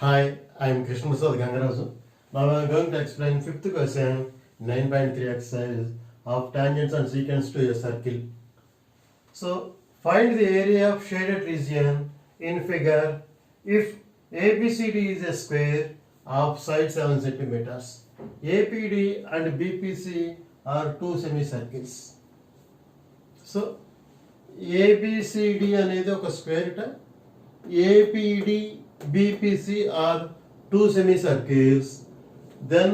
Hi, I am Krishna Prasad Gangaraju. Now I am going to explain fifth question, 9.3 exercise of tangents and secants to a circle. So, find the area of shaded region in figure if ABCD is a square of side 7 centimeters. APD and BPC are two semicircles. So, ABCD అనేది ఒక square ఇట, APD BPC are two semicircles. Then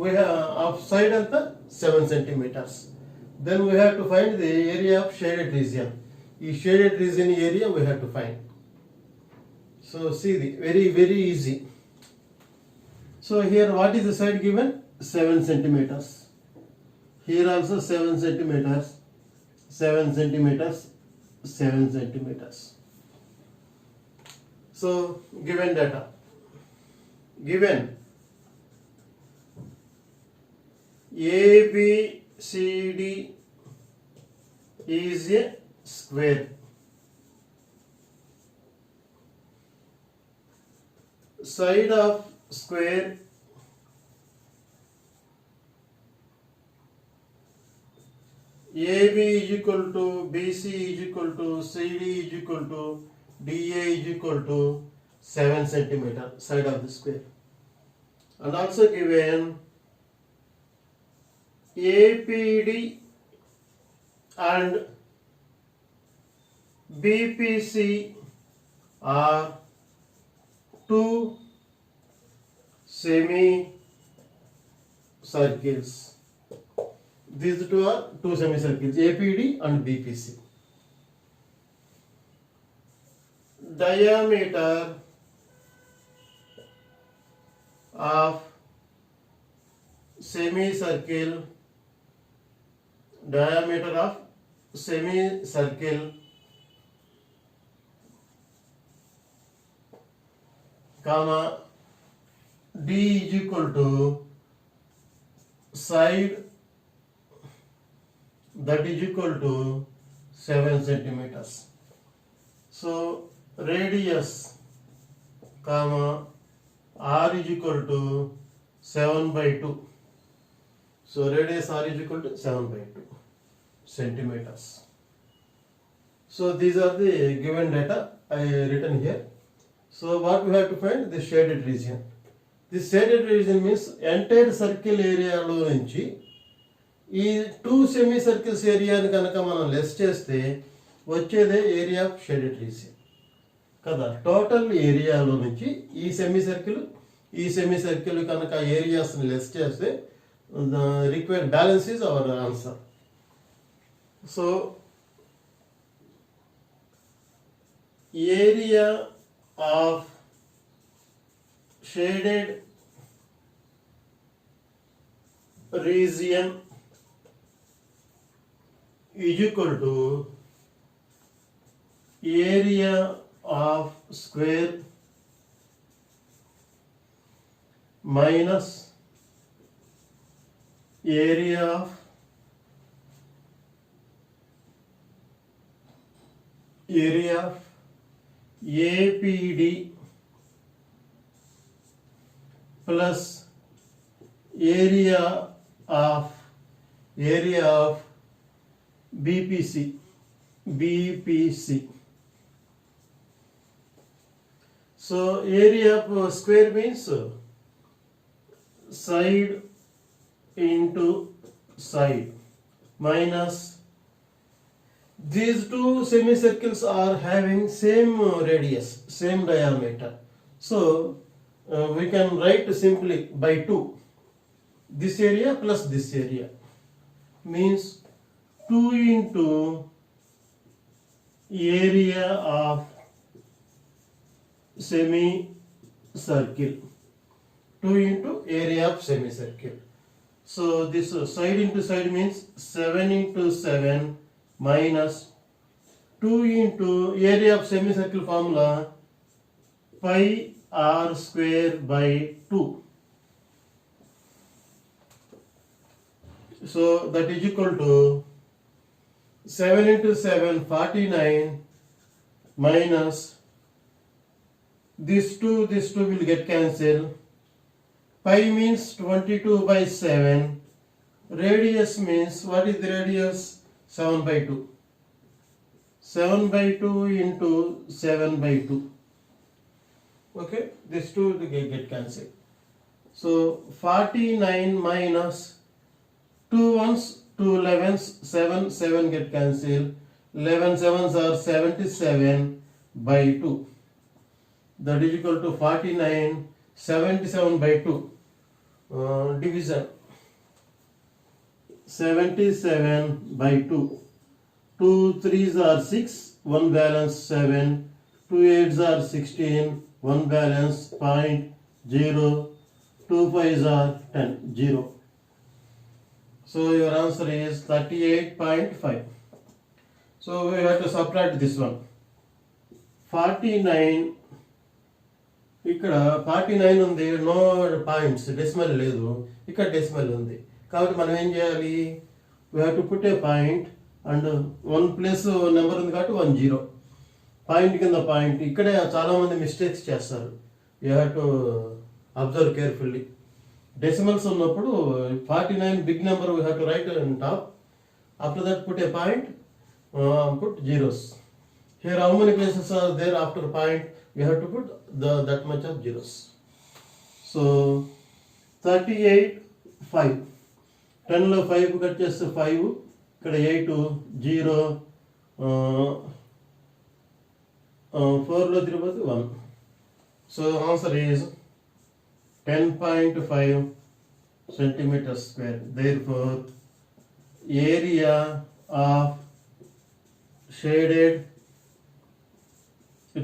we have of side at the 7 centimeters. Then we have to find the area of shaded region. The shaded region area we have to find. So see the very easy. So here what is the side given? 7 centimeters. Here also 7 centimeters, 7 centimeters, 7 centimeters. So given data, given ABCD is a square, side of square AB is equal to BC is equal to CD is equal to DA is equal to 7 centimeter side of the square, and also given APD and BPC are two semicircles. These two are two semicircles, APD and BPC. Diameter of semicircle, diameter of semicircle comma D is equal to side that is equal to 7 centimeters. So radius comma R is equal to 7 by 2. So radius R is equal to 7 by 2 centimeters. So these are the given data I written here. So what we have to find? The shaded region. This shaded region means entire circle area లో నుంచి ఈ two semi circles ఏరియాని కనుక మనం less చేస్తే వచ్చేదే area of shaded region కదా. Total ఏరియాలో నుంచి ఈ సెమీ సర్కిల్ కనుక ఏరియాస్ని లెస్ చేస్తే required balance is our answer. So area of shaded region is equal to area of square minus area of APD plus area of BPC. So area of square means side into side minus these two semicircles are having same radius, same diameter. So we can write simply by 2. This area plus this area means 2 into area of semicircle. 2 into area of semicircle. So this side into side means 7 into 7 minus 2 into area of semicircle formula pi r square by 2. So that is equal to 7 into 7 49 minus This 2 will get cancelled. Pi means 22 by 7. Radius means, what is the radius? 7 by 2. 7 by 2 into 7 by 2. Okay, this 2 will get cancelled. So 49 minus 2 ones, 2 11s, 7, 7 get cancelled. 11 sevens are 77 by 2. That is equal to 49, 77 by 2. Division 77 by 2. 2 3s are 6, 1 balance 7. 2 8s are 16, 1 balance 0.0. 2 5s are 10, 0. So your answer is 38.5. So we have to subtract this one. 49, ఇక్కడ 49 ఉంది, no points, decimal లేదు, ఇక్కడ decimal ఉంది. కాబట్టి మనం ఏం చేయాలి? We have to put a point and 1 plus number ఉంది కాబట్టి 1 0. పాయింట్ కింద పాయింట్. ఇక్కడే చాలామంది మిస్టేక్స్ చేస్తారు. You have to observe carefully. Decimals ఉన్నప్పుడు 49 big number we have to write in top. After that put a point, put zeros. Here how many places are there after point? We have to put that much of zeros. So 38 5. 10 లో 5 cut చేస్తే 5, ఇక్కడ 8 0, 4 లో తిరిగిపోతే 1. So answer is 10.5 centimeters square. Therefore area of shaded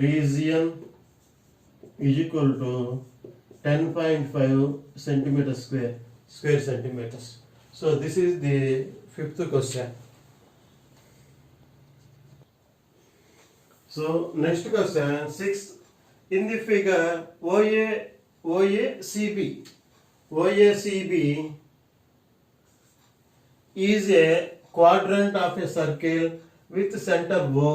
region is equal to 10.5 centimeters square centimeters. So this is the fifth question. So next question, sixth. In the figure OACB is a quadrant of a circle with center O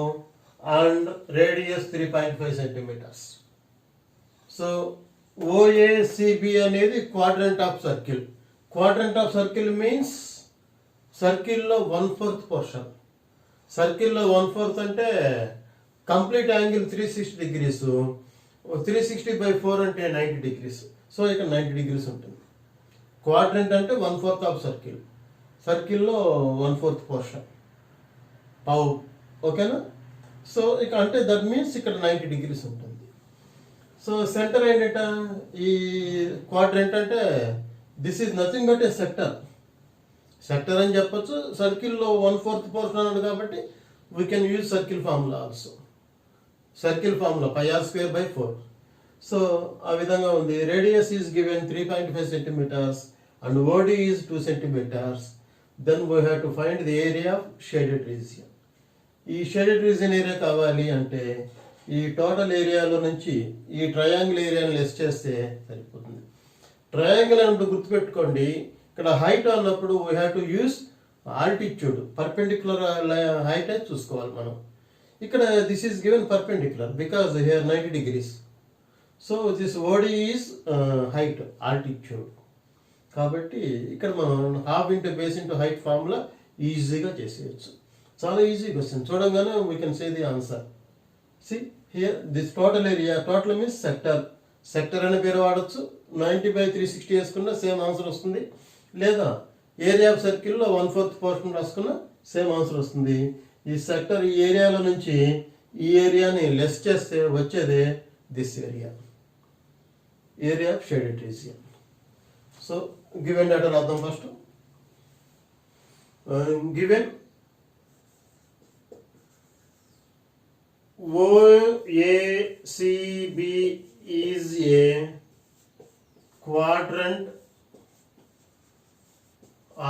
and radius 3.5 centimeters. So OACB అనేది quadrant of circle. Quadrant of circle means circle లో 1/4 portion. Circle లో 1/4 అంటే complete angle 360 degrees. 360 by 4 అంటే 90 degrees. So ఇక్కడ 90 degrees ఉంటుంది. Quadrant అంటే 1/4 of circle. సర్కిల్లో 1/4 portion, పావు. ఓకేనా? సో ఇక అంటే దట్ మీన్స్ ఇక్కడ 90 degrees ఉంటుంది. సో సెంటర్ ఏంటంట ఈ క్వాడ్రంట్ అంటే this is nothing but A sector. Sector అని చెప్పొచ్చు. సర్కిల్లో 1/4 పోర్షన్ అన్నాడు కాబట్టి we can use circle formula also. Circle formula πr²/4. So ఆ విధంగా ఉంది. Radius is given 3.5 centimeters and OD is 2 centimeters. Then we have to find the area of shaded region. ఈ shaded region area కావాలి అంటే ఈ total ఏరియాలో నుంచి ఈ ట్రయాంగిల్ ఏరియాని లెస్ చేస్తే సరిపోతుంది. ట్రయాంగిల్ అన్నప్పుడు గుర్తుపెట్టుకోండి, ఇక్కడ హైట్ అన్నప్పుడు we have to use altitude. Perpendicular height అయితే చూసుకోవాలి మనం. ఇక్కడ this is given perpendicular because here 90 degrees. So this OD is height, altitude. కాబట్టి ఇక్కడ మనం half into base into height formula ఈజీగా చేసేయచ్చు. చాలా ఈజీ క్వశ్చన్. చూడంగానే we can say the answer. See here this total area, total means sector. Sector అనే పేరు వాడచ్చు. 90/360 వేసుకున్నా సేమ్ ఆన్సర్ వస్తుంది. లేదా ఏరియా ఆఫ్ సర్కిల్లో 1/4 పోర్షన్ రాసుకున్నా సేమ్ ఆన్సర్ వస్తుంది. ఈ సెక్టర్ ఈ ఏరియాలో నుంచి ఈ ఏరియాని లెస్ చేస్తే వచ్చేదే this area of shaded region. So given data రాద్దాం first. Given OACB is a quadrant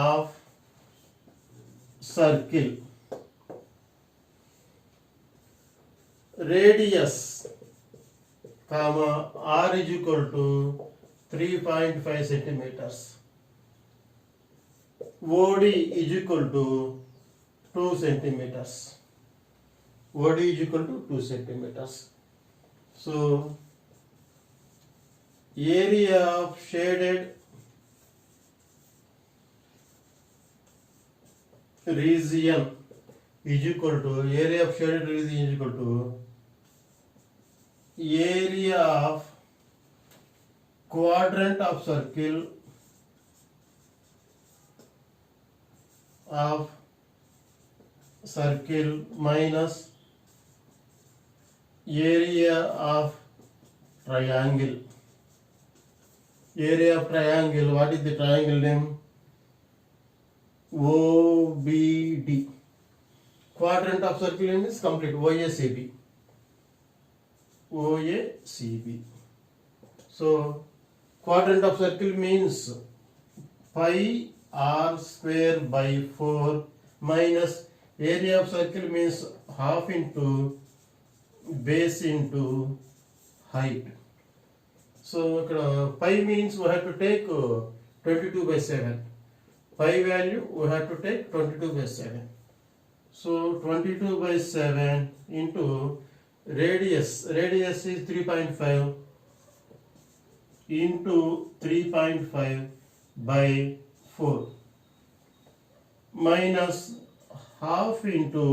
of circle. Radius, r is equal to 3.5 centimeters. OD is equal to 2 centimeters. OD is equal to 2 centimeters. So area of shaded region is equal to area of shaded region is equal to area of quadrant of circle minus area of triangle. Area of triangle, what is the triangle name? OBD. Quadrant of circle is complete, OACB. So quadrant of circle means pi r square by 4 minus area of circle means half into base into height. So pi means we have to take 22 by 7. Pi value we have to take 22 by 7. So 22 by 7 into radius is 3.5 into 3.5 by 4 minus half into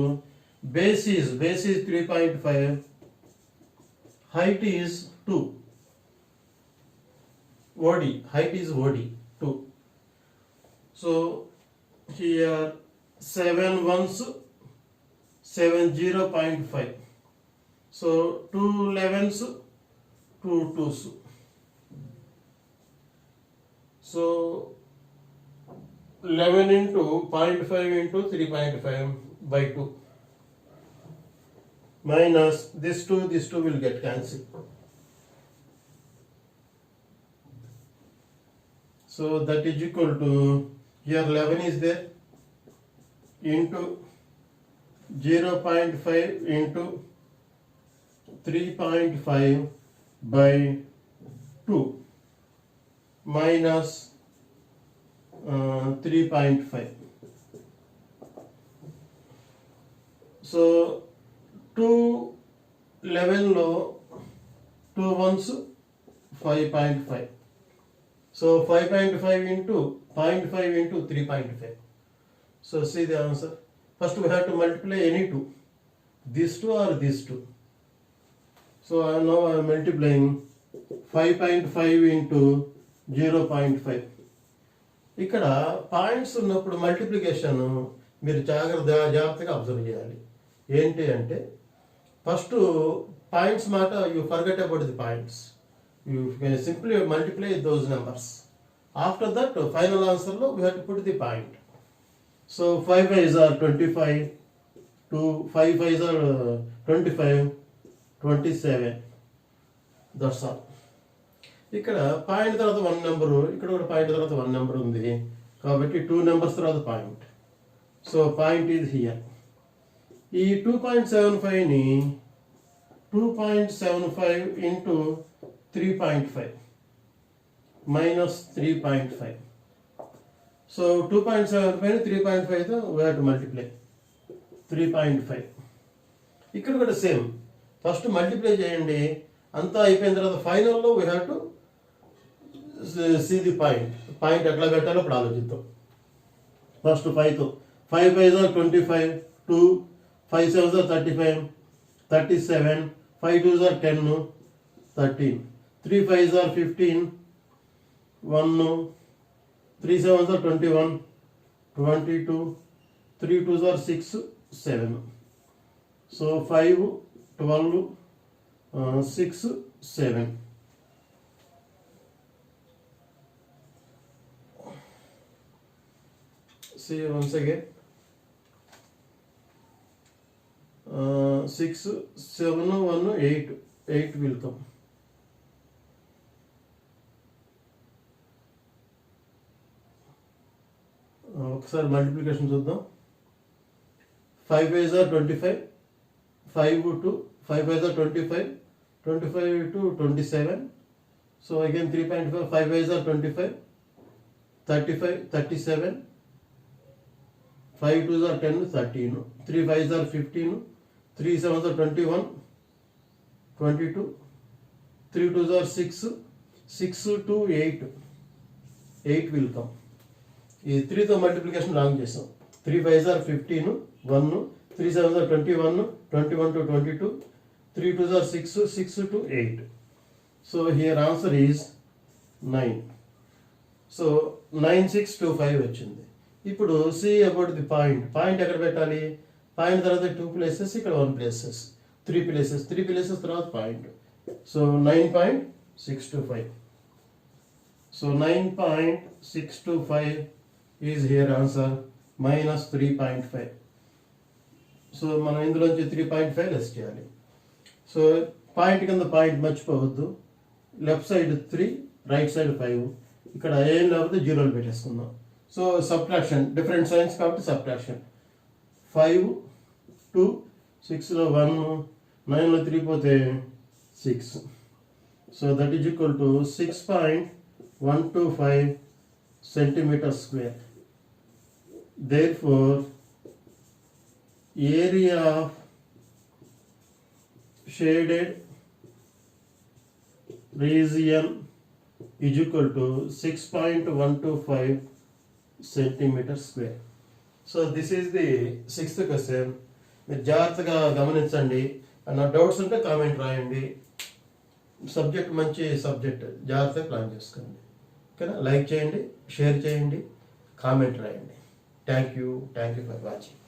base is 3.5, height is 2. Height is OD 2. So here 7 ones 0.5. So 2 11s 2 2s. So 11 into 0.5 into 3.5 by 2 minus this 2 will get cancelled. So that is equal to, here 11 is there, into 0.5 into 3.5 by 2 minus 3.5. So 2 11 lo 2 ones 5.5. So 5.5 into 0.5 into 3.5. So see the answer. First we have to multiply any two, these two or these two. So now I am multiplying 5.5 into 0.5. ఇక్కడ points ఉన్నప్పుడు multiplication మీరు జాగ్రత్తగా observe చేయాలి. ఏంటి అంటే first points మాట you forget about the points, you simply multiply those numbers. After that final ఆన్సర్లో we have to put the point. So 5 5s are 25, 5 5s are 25, 27. That's all. ఇక్కడ point తర్వాత 1 number, ఇక్కడ కూడా point తర్వాత 1 number ఉంది కాబట్టి 2 numbers తర్వాత point. So point is here. ఈ 2.75ని 2.75 ఇంటూ 3.5 మైనస్ 3.5. సో 2.75 3.5తో వీ హ్యావ్ టు మల్టిప్లై 3.5. ఇక్కడ కూడా సేమ్, ఫస్ట్ మల్టిప్లై చేయండి, అంతా అయిపోయిన తర్వాత ఫైనల్లో we have to see the point ఎట్లా పెట్టాలో ఇప్పుడు ఆలోచిద్దాం. ఫస్ట్ 5తో 5 5s are 25, 2 5 7s are 35, 37, 5 2s are 10, 13, 3 5s are 15, 1, 3 7s are 21, 22, 3 2s are 6, 7. So 5 12 6 7. See once again, 6 7 1 8 will come. ఒకసారి మల్టిప్లికేషన్ చూద్దాం. 5 5s are 25, 5 2 5 5s are 25, 25 to 27. So again 3.5, 5 5s are 25, 35 37, 5 2s are 10, 13, 3 5s are 15, 3 7s are 21, 22, 3 2s are 6, 6 to 8, 8 will come. ఈ 3తో multiplication wrong చేసాం. 3 5s are 15, 1, 3 7s are 21, 21 to 22, 3 2s are 6, 6 to 8. So here answer is 9. So 9 6 2 5 వచ్చింది. ఇప్పుడు see about the point. Point ఎక్కడ పెట్టాలి? Point తర్వాత 2 places, ఇక్కడ 1 places, 3 places, 3 places తర్వాత point. So 9.625. So 9.625 is here answer, minus 3.5. So మనం ఇందులోంచి 3.5 less చేయాలి. సో పాయింట్ కింద పాయింట్ మర్చిపోవద్దు. Left side 3, right side 5. ఇక్కడ ఏం లేకపోతే జీరోలు పెట్టేసుకుందాం. సో సబ్ట్రాక్షన్, డిఫరెంట్ సైన్స్ కాబట్టి సబ్ట్రాక్షన్. 5 2, 6లో 1, 9లో 3 పోతే 6. So that is equal to 6.125 centimeter square. Therefore, area of shaded region is equal to 6.125 centimeter square. So this is the 6th question. మీరు జాగ్రత్తగా గమనించండి. నా డౌట్స్ ఉంటే కామెంట్ రాయండి. సబ్జెక్ట్ మంచి subject, జాగ్రత్తగా ప్లాన్ చేసుకోండి. ఓకేనా? లైక్ చేయండి, షేర్ చేయండి, కామెంట్ రాయండి. Thank you for watching.